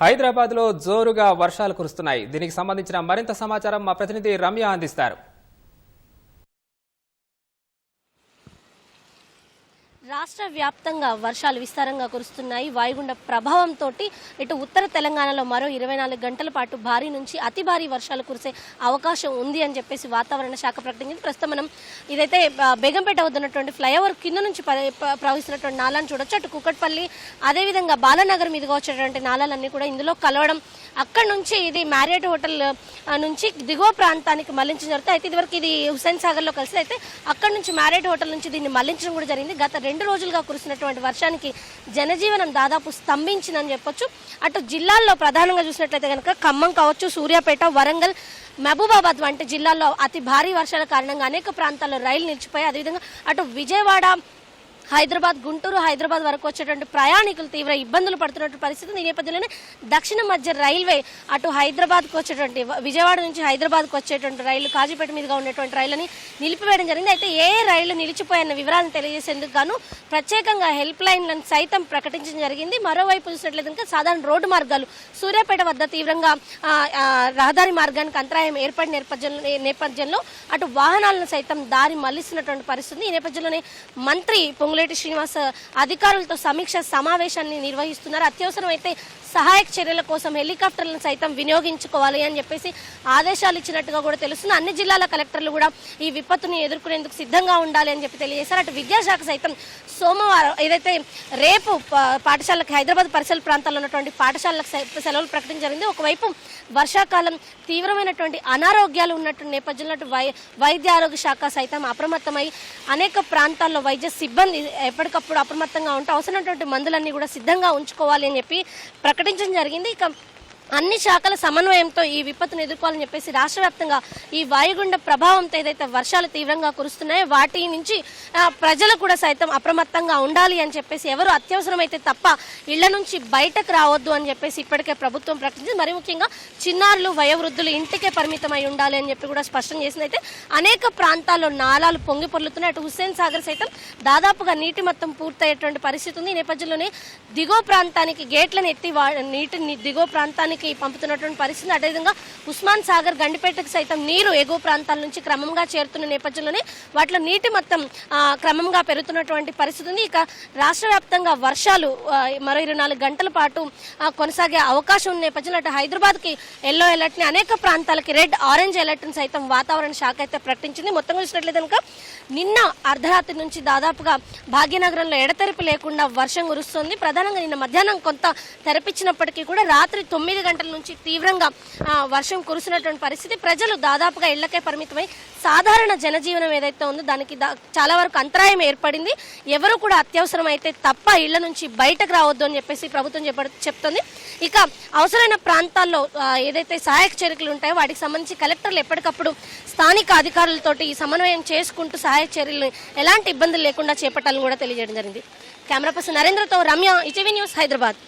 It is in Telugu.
హైదరాబాద్లో జోరుగా వర్షాలు కురుస్తున్నాయి. దీనికి సంబంధించిన మరింత సమాచారం మా ప్రతినిధి రమ్య అందిస్తారు. రాష్ట్ర వ్యాప్తంగా వర్షాలు విస్తారంగా కురుస్తున్నాయి. వాయుగుండ ప్రభావంతో ఇటు ఉత్తర తెలంగాణలో మరో 24 గంటల పాటు భారీ నుంచి అతి భారీ వర్షాలు కురిసే అవకాశం ఉంది అని చెప్పేసి వాతావరణ శాఖ ప్రకటించింది. ప్రస్తుతం మనం ఇదైతే బేగంపేట వద్దన్నటువంటి ఫ్లైఓవర్ కింద నుంచి ప్రవహిస్తున్నటువంటి నాలాన్ని చూడొచ్చు. అటు కుకట్పల్లి అదేవిధంగా బాలానగర్ మీదుగా వచ్చేటువంటి నాలాలన్నీ కూడా ఇందులో కలవడం, అక్కడ నుంచి ఇది మ్యారియట్ హోటల్ నుంచి దిగువ ప్రాంతానికి మళ్లించడం జరుగుతుంది. అయితే ఇదివరకు ఇది హుస్సేన్ సాగర్లో కలిసి అయితే అక్కడ నుంచి మ్యారియట్ హోటల్ నుంచి దీన్ని మళ్లించడం కూడా జరిగింది. గత 2 రోజులుగా కురిసినటువంటి వర్షానికి జనజీవనం దాదాపు స్తంభించిందని చెప్పొచ్చు. అటు జిల్లాల్లో ప్రధానంగా చూసినట్లయితే కనుక ఖమ్మం కావచ్చు, సూర్యాపేట, వరంగల్, మహబూబాబాద్ వంటి జిల్లాల్లో అతి భారీ వర్షాల కారణంగా అనేక ప్రాంతాల్లో రైలు నిలిచిపోయాయి. అదేవిధంగా అటు విజయవాడ, హైదరాబాద్, గుంటూరు, హైదరాబాద్ వరకు వచ్చేటువంటి ప్రయాణికులు తీవ్ర ఇబ్బందులు పడుతున్నటువంటి పరిస్థితి. ఈ నేపథ్యంలోనే దక్షిణ మధ్య రైల్వే అటు హైదరాబాద్కు వచ్చేటువంటి విజయవాడ నుంచి హైదరాబాద్కు వచ్చేటువంటి రైలు కాజీపేట మీదుగా ఉన్నటువంటి రైళ్ళని నిలిపివేయడం జరిగింది. అయితే ఏ రైళ్లు నిలిచిపోయిన వివరాలను తెలియజేసేందుకు గాను ప్రత్యేకంగా హెల్ప్ లైన్లను సైతం ప్రకటించడం జరిగింది. మరోవైపు చూసినట్లయితే కనుక సాధారణ రోడ్డు మార్గాలు సూర్యాపేట వద్ద తీవ్రంగా రహదారి మార్గానికి అంతరాయం ఏర్పడిన నేపథ్యంలో అటు వాహనాలను సైతం దారి మళ్లిస్తున్నటువంటి పరిస్థితి. ఈ నేపథ్యంలోనే మంత్రి పొంగులేటి శ్రీనివాస్ అధికారులతో సమీక్ష సమావేశాన్ని నిర్వహిస్తున్నారు. అత్యవసరమైతే సహాయక చర్యల కోసం హెలికాప్టర్లను సైతం వినియోగించుకోవాలి అని చెప్పేసి ఆదేశాలు ఇచ్చినట్టుగా కూడా తెలుస్తుంది. అన్ని జిల్లాల కలెక్టర్లు కూడా ఈ విపత్తుని ఎదుర్కొనేందుకు సిద్ధంగా ఉండాలి అని చెప్పి తెలియజేశారు. అటు విద్యాశాఖ సైతం సోమవారం ఏదైతే రేపు పాఠశాలకు హైదరాబాద్ పరిసర ప్రాంతాల్లో ఉన్నటువంటి పాఠశాలకు సెలవులు ప్రకటించడం జరిగింది. ఒకవైపు వర్షాకాలం తీవ్రమైనటువంటి అనారోగ్యాలు ఉన్నటువంటి నేపథ్యంలో వైద్య ఆరోగ్య శాఖ సైతం అప్రమత్తమై అనేక ప్రాంతాల్లో వైద్య సిబ్బంది ఎప్పటికప్పుడు అప్రమత్తంగా ఉంటూ అవసరమైనటువంటి మందులన్నీ కూడా సిద్ధంగా ఉంచుకోవాలి అని చెప్పి ప్రకటించడం జరిగింది. ఇక అన్ని శాఖల సమన్వయంతో ఈ విపత్తును ఎదుర్కోవాలని చెప్పేసి రాష్ట్ర వ్యాప్తంగా ఈ వాయుగుండ ప్రభావంతో ఏదైతే వర్షాలు తీవ్రంగా కురుస్తున్నాయో వాటి నుంచి ప్రజలు కూడా సైతం అప్రమత్తంగా ఉండాలి అని చెప్పేసి, ఎవరు అత్యవసరమైతే తప్ప ఇళ్ల నుంచి బయటకు రావద్దు అని చెప్పేసి ఇప్పటికే ప్రభుత్వం ప్రకటించింది. మరి ముఖ్యంగా చిన్నారులు, వయోవృద్ధులు ఇంటికే పరిమితమై ఉండాలి అని చెప్పి కూడా స్పష్టం చేసింది. అయితే అనేక ప్రాంతాల్లో నాలాలు పొంగి పొర్లుతున్నాయి. అటు హుస్సేన్ సాగర్ సైతం దాదాపుగా నీటి మొత్తం పూర్తయ్యేటువంటి పరిస్థితి ఉంది. ఈ నేపథ్యంలోనే దిగువ ప్రాంతానికి గేట్లను ఎత్తి నీటిని దిగువ ప్రాంతానికి పంపుతున్నటువంటి పరిస్థితి. అదేవిధంగా ఉస్మాన్ సాగర్, గండిపేటకు సైతం నీరు ఎగువ ప్రాంతాల నుంచి క్రమంగా చేరుతున్న నేపథ్యంలోనే వాటిలో నీటి మొత్తం క్రమంగా పెరుగుతున్నటువంటి పరిస్థితి ఉంది. ఇక రాష్ట్ర వ్యాప్తంగా వర్షాలు మరో 24 గంటల పాటు కొనసాగే అవకాశం ఉన్న నేపథ్యంలో అటు హైదరాబాద్కి ఎల్లో అలర్ట్ ని, అనేక ప్రాంతాలకి రెడ్, ఆరెంజ్ అలర్ట్ ని సైతం వాతావరణ శాఖ అయితే ప్రకటించింది. మొత్తంగా చూసినట్లయితే కనుక నిన్న అర్ధరాత్రి నుంచి దాదాపుగా భాగ్యనగరంలో ఎడతెరిపి లేకుండా వర్షం కురుస్తుంది. ప్రధానంగా నిన్న మధ్యాహ్నం కొంత తెరపించినప్పటికీ కూడా రాత్రి 9 గంటల నుంచి తీవ్రంగా వర్షం కురుస్తున్నటువంటి పరిస్థితి. ప్రజలు దాదాపుగా ఇళ్లకే పరిమితమై సాధారణ జనజీవనం ఏదైతే ఉందో దానికి చాలా వరకు అంతరాయం ఏర్పడింది. ఎవరు కూడా అత్యవసరం అయితే తప్ప ఇళ్ల నుంచి బయటకు రావద్దు అని చెప్పేసి ప్రభుత్వం చెప్తుంది. ఇక అవసరమైన ప్రాంతాల్లో ఏదైతే సహాయక చర్యలు ఉంటాయో వాటికి సంబంధించి కలెక్టర్లు ఎప్పటికప్పుడు స్థానిక అధికారులతోటి సమన్వయం చేసుకుంటూ సహాయక చర్యలు ఎలాంటి ఇబ్బందులు లేకుండా చేపట్టాలని కూడా తెలియజేయడం జరిగింది. కెమెరా పర్సన్ నరేంద్రతో రమ్య, ఈటీవీ న్యూస్, హైదరాబాద్.